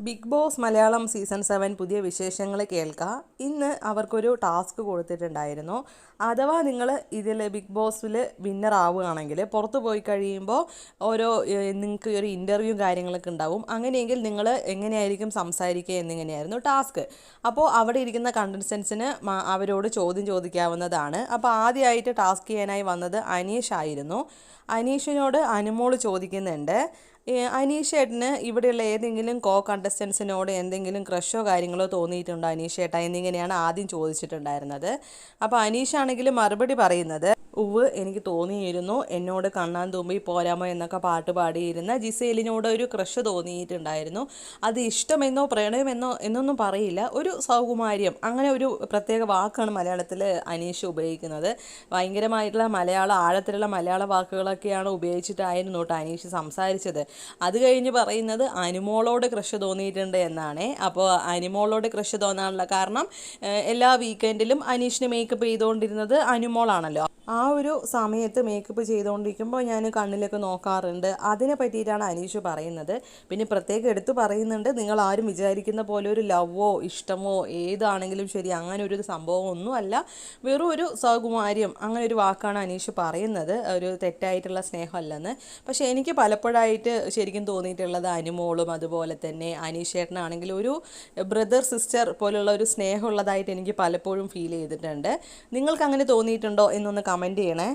Big boss Malayalam season 7 പുതിയ വിശേഷങ്ങൾ കേൾക്കാം. ഇന്ന് അവർക്കൊരു ടാസ്ക് കൊടുത്തിട്ടുണ്ടായിരുന്നു. അഥവാ നിങ്ങൾ ഇതിൽ ബിഗ് ബോസിൽ വിന്നർ ആവുകയാണെങ്കിൽ പുറത്ത് പോയി കഴിയുമ്പോൾ നിങ്ങൾക്ക് ഒരു ഇൻ്റർവ്യൂ കാര്യങ്ങളൊക്കെ ഉണ്ടാവും. അങ്ങനെയെങ്കിൽ നിങ്ങൾ എങ്ങനെയായിരിക്കും സംസാരിക്കുക എന്നിങ്ങനെയായിരുന്നു ടാസ്ക്. അപ്പോൾ അവിടെ ഇരിക്കുന്ന കണ്ടസ്റ്റൻസിന് അവരോട് ചോദ്യം ചോദിക്കാവുന്നതാണ്. അപ്പോൾ ആദ്യമായിട്ട് ടാസ്ക് ചെയ്യാനായി വന്നത് അനീഷ് ആയിരുന്നു. അനീഷിനോട് അനുമോൾ ചോദിക്കുന്നുണ്ട്, അനീഷ് ഏട്ടന് ഇവിടെയുള്ള ഏതെങ്കിലും കണ്ടസ്റ്റൻസിനോട് എന്തെങ്കിലും ക്രഷോ കാര്യങ്ങളോ തോന്നിയിട്ടുണ്ടോ അനീഷ് ഏട്ടാ എന്നിങ്ങനെയാണ് ആദ്യം ചോദിച്ചിട്ടുണ്ടായിരുന്നത്. അപ്പോൾ അനീഷാണെങ്കിൽ മറുപടി പറയുന്നത്, ഉവ് എനിക്ക് തോന്നിയിരുന്നു, എന്നോട് കണ്ണാൻ തുമ്പി പോരാമോ എന്നൊക്കെ പാട്ട് പാടിയിരുന്ന ജിസേലിനോട് ഒരു ക്രഷ് തോന്നിയിട്ടുണ്ടായിരുന്നു. അത് ഇഷ്ടമെന്നോ പ്രണയമെന്നോ എന്നൊന്നും പറയില്ല, ഒരു സൗകുമാര്യം, അങ്ങനെ ഒരു പ്രത്യേക വാക്കാണ് മലയാളത്തിൽ അനീഷ് ഉപയോഗിക്കുന്നത്. ഭയങ്കരമായിട്ടുള്ള ആഴത്തിലുള്ള മലയാള വാക്കുകളൊക്കെയാണ് ഉപയോഗിച്ചിട്ടായിരുന്നു കേട്ടോ അനീഷ് സംസാരിച്ചത്. അത് കഴിഞ്ഞ് പറയുന്നത് അനുമോളോട് ക്രഷ് തോന്നിയിട്ടുണ്ട് എന്നാണ്. അപ്പോൾ അനുമോളോട് ക്രഷ് തോന്നാനുള്ള കാരണം എല്ലാ വീക്കെൻഡിലും അനീഷിന് മേക്കപ്പ് ചെയ്തുകൊണ്ടിരുന്നത് അനുമോളാണല്ലോ. ആ ഒരു സമയത്ത് മേക്കപ്പ് ചെയ്തുകൊണ്ടിരിക്കുമ്പോൾ ഞാൻ കണ്ണിലൊക്കെ നോക്കാറുണ്ട്. അതിനെ പറ്റിയിട്ടാണ് അനീഷ് പറയുന്നത്. പിന്നെ പ്രത്യേകം എടുത്തു പറയുന്നുണ്ട്, നിങ്ങൾ ആരും വിചാരിക്കുന്ന പോലെ ഒരു ലവോ ഇഷ്ടമോ ഏതാണെങ്കിലും ശരി അങ്ങനെ ഒരു സംഭവം ഒന്നുമല്ല, വെറും ഒരു സൗകുമാര്യം, അങ്ങനെ ഒരു വാക്കാണ് അനീഷ് പറയുന്നത്, ഒരു തെറ്റായിട്ടുള്ള സ്നേഹമല്ലെന്ന്. പക്ഷേ എനിക്ക് പലപ്പോഴായിട്ട് ശരിക്കും തോന്നിയിട്ടുള്ളത് അനുമോളും അതുപോലെ തന്നെ അനീഷ് ചേട്ടനാണെങ്കിൽ ഒരു ബ്രദർ സിസ്റ്റർ പോലുള്ള ഒരു സ്നേഹമുള്ളതായിട്ട് എനിക്ക് പലപ്പോഴും ഫീൽ ചെയ്തിട്ടുണ്ട്. നിങ്ങൾക്ക് അങ്ങനെ തോന്നിയിട്ടുണ്ടോ എന്നൊന്ന് കമൻറ്റ് ചെയ്യണേ.